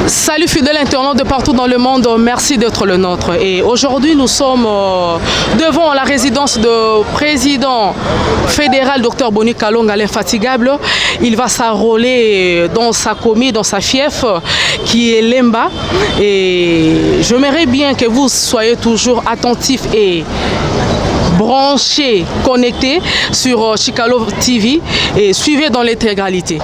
Salut fidèles internautes de partout dans le monde, merci d'être le nôtre. Et aujourd'hui, nous sommes devant la résidence du président fédéral, Dr Boni Kalonga, l'infatigable. Il va s'enrôler dans sa commis, dans sa fief, qui est Lemba. Et j'aimerais bien que vous soyez toujours attentifs et branchés, connectés sur Chikalo TV et suivez dans l'intégralité.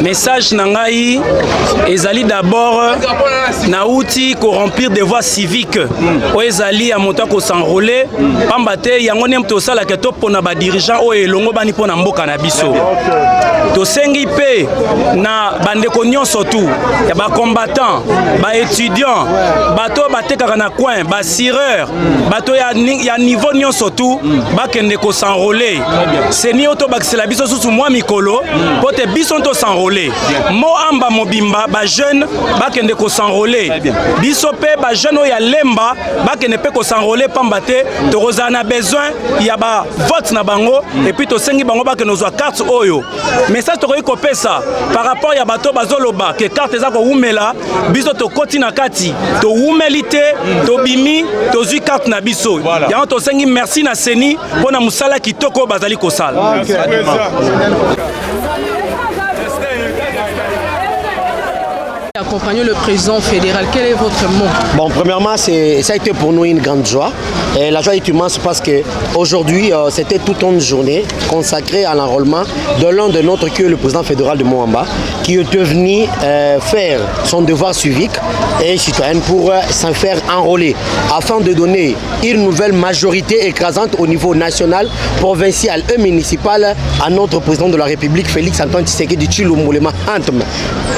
Message nangai ezali d'abord nauti corrompir devoir civique o ezali ya moto ko s'enrôler pambate yango nem to sala ke to pona ba dirigeant o elongo bani pona mboka na biso to sengi pe na bandeko nyonso tu ya ba combattant ba étudiant bato batekaka na coin ba sireur bato ya niveau nyonso tu ba kende ko s'enrôler seni oto bakisela biso susu mwa mikolo pote biso to s'enrôler mo amba mobimba ba jeune ba kende ko s'enrôler biso pe ba jeune o ya lemba ba kende pe ko s'enrôler pambate to rozana besoin ya ba vote na bango et puis to sengi bango ba kende zo carte oyo message to ko pesa par rapport ya bato bazoloba ke carte za ko umela biso to koti na kati to umelite to bimi to zui carte na biso ya to sengi merci na seni pona musala kitoko bazali ko sala. Accompagner le président fédéral, quel est votre mot? Bon, premièrement, ça a été pour nous une grande joie. Et la joie est immense parce qu'aujourd'hui, c'était toute une journée consacrée à l'enrôlement de l'un de notre que le président fédéral de Moamba, qui est venu faire son devoir civique et citoyen pour s'en faire enrôler, afin de donner une nouvelle majorité écrasante au niveau national, provincial et municipal à notre président de la République, Félix Antoine Tshisekedi Tshilombo Anthem,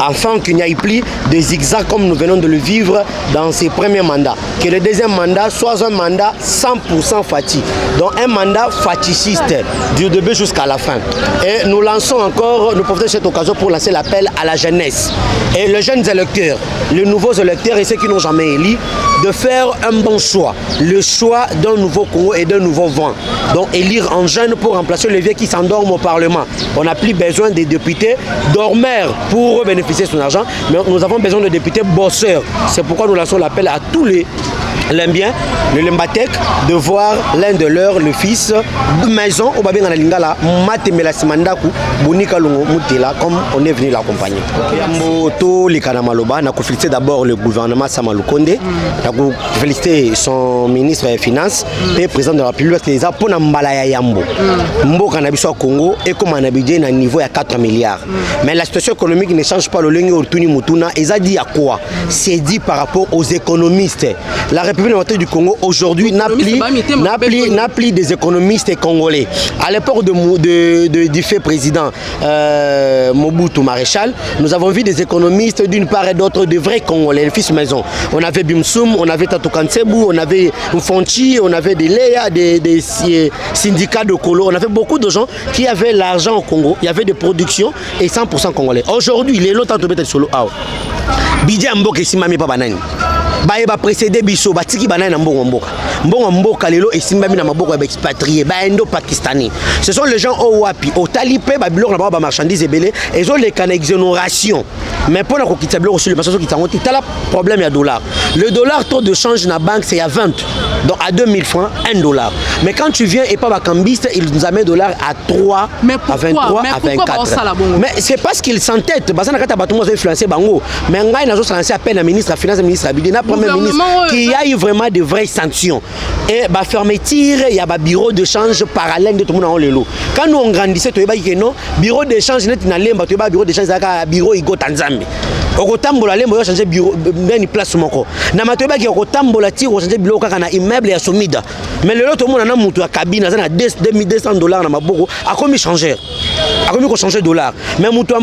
afin qu'il n'y ait plus de zigzag comme nous venons de le vivre dans ses premiers mandats. Que le deuxième mandat soit un mandat 100% fati, donc un mandat faticiste du début jusqu'à la fin. Et nous lançons encore, nous profitons de cette occasion pour lancer l'appel à la jeunesse et les jeunes électeurs, les nouveaux électeurs et ceux qui n'ont jamais élu, de faire un bon choix, le choix d'un nouveau Congo et d'un nouveau vent. Donc élire en jeune pour remplacer les vieux qui s'endorment au Parlement. On n'a plus besoin des députés dormeurs pour bénéficier de son argent, mais nous avons besoin de députés bosseurs. C'est pourquoi nous lançons l'appel à tous les Limbien, le Lembatek, de voir l'un de leurs, le fils, maison, au Babé Lingala, Matemela Simandaku, Bonika Lungo Mutela, comme on est venu l'accompagner. Moto, les Kanamaloba, on a félicité d'abord le gouvernement Samalukonde, on a félicité son ministre des Finances, et président de la République, qui est pour Nambalaya Yambo. Mbo Kanabiso Congo, et comme on a budget à un niveau à 4 milliards. Mais la situation économique ne change pas le ligne au Tuni Mutuna, et ça dit à quoi? C'est dit par rapport aux économistes. La République du Congo aujourd'hui n'a plus des économistes congolais. À l'époque du fait président Mobutu Maréchal, nous avons vu des économistes d'une part et d'autre, de vrais Congolais, les fils maison. On avait Bimsoum, on avait Tatou Kansebu, on avait Mfonchi, on avait des Léa, des syndicats de Kolo, on avait beaucoup de gens qui avaient l'argent au Congo, il y avait des productions et 100% congolais. Aujourd'hui, les lots sont solo. Bidja Mboke Simami Pabanani. Ba précédé biso batiki banana na mbongo mboka lelo esimbami na maboko ya expatrié ba indo pakistanais. Ce sont les gens au wapi au talipé ba biloko na ba marchandises ebele et ont les can exonération. Mais pour la kokita biloko sur le marché qui t'angonti t'as problème ya dollar. Le dollar taux de change na banque c'est à 20. Donc à 2000 francs $1. Mais quand tu viens et pas ba cambiste, il nous amène dollar à 3 à 23 à 24. Mais c'est parce qu'il s'entête. Bazana kata bato mo influencer bango. Mais ngai nazo lancer appel à ministre à finance ministre à budget. Premier ministre, qu'il y ait vraiment de vraies sanctions. Et bah fermeture, il y a un bureau de change parallèle de tout le monde en l'élo. Quand nous on grandissait, tu vois que non, bureau de change net na lemba, tu vois bureau de change zaka bureau igo Tanzanie. Okotambola lemba yo changer bureau ben place moko. Na matoba ki okotambola ti ko changer bureau kaka na immeuble ya Somida. Mais le lot tout le monde na mutu ya cabine na $2200 na maboko a commis changer. A commis ko changer dollar. Mais mutu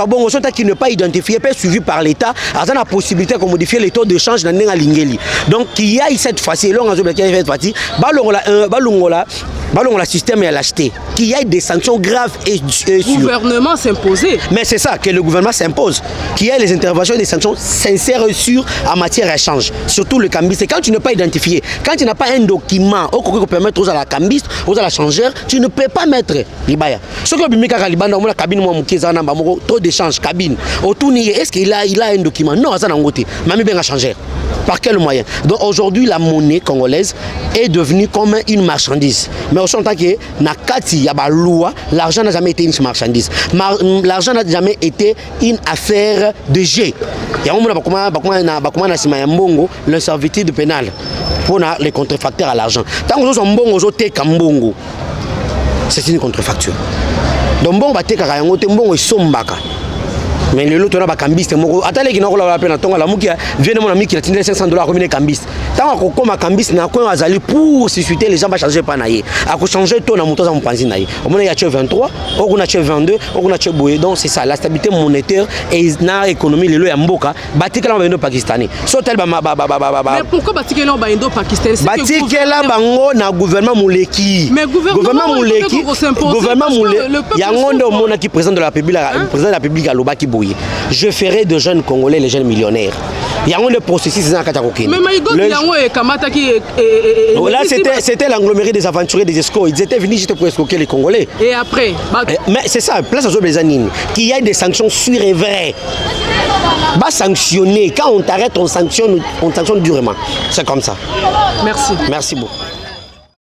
bongo sota qui ne pas identifié pas suivi par l'état, a la possibilité de modifier les taux de change na ndenga lingeli. Donc il y a cette fois-ci long azo qui cette fois-ci balongola système et l'acheter. Qu'il y ait des sanctions graves et le gouvernement s'imposer. Mais c'est ça que le gouvernement s'impose. Qu'il y ait les interventions et des sanctions sincères et sûres en matière d'échange. Surtout le cambiste. Quand tu n'es pas identifié, quand tu n'as pas un document qui permettre aux à la cambiste, aux à la changeur, tu ne peux pas mettre l'ibaya. Ce que le Libanda, on a cabine, trop d'échanges, cabine. Est-ce qu'il a un document? Non, ça n'a pas été. Même bien à changer. Par quel moyen? Donc aujourd'hui, la monnaie congolaise est devenue comme une marchandise. Mais au sein que il y a une loi, l'argent n'a jamais été une marchandise. L'argent n'a jamais été une affaire de jeu. Il y a le servitude pénale pour les contrefacteurs à l'argent. Tant que nous sommes c'est une contrefacture. Donc bon, mais le lot on a cambiste moko atale ki nakola la pena tonga la muki vient mon ami qui a tenu $500 comme une cambiste tant ko koma cambiste na ko azali pour susciter les gens va changer pas naie a ko changer ton na moto za mpanzi naie on a 23 on a 22 on a boye donc c'est ça la stabilité monétaire et na économie le lo ya mboka batikala ba indo pakistanais so tel mais pourquoi batikala ba indo pakistanais batikala bango na gouvernement muleki mais gouvernement muleki gouvernement muleki yango ndo mona qui président de la République à Lobaki. Je ferai de jeunes Congolais les jeunes millionnaires. Il y a un processus. Là, c'était l'engloméré des aventuriers des escrocs. Ils étaient venus juste pour escroquer les Congolais. Et après mais c'est ça, place aux Obézanines. Qu'il y ait des sanctions sûres et vraies. Bah, sanctionner. Quand on t'arrête, on sanctionne durement. C'est comme ça. Merci. Merci beaucoup.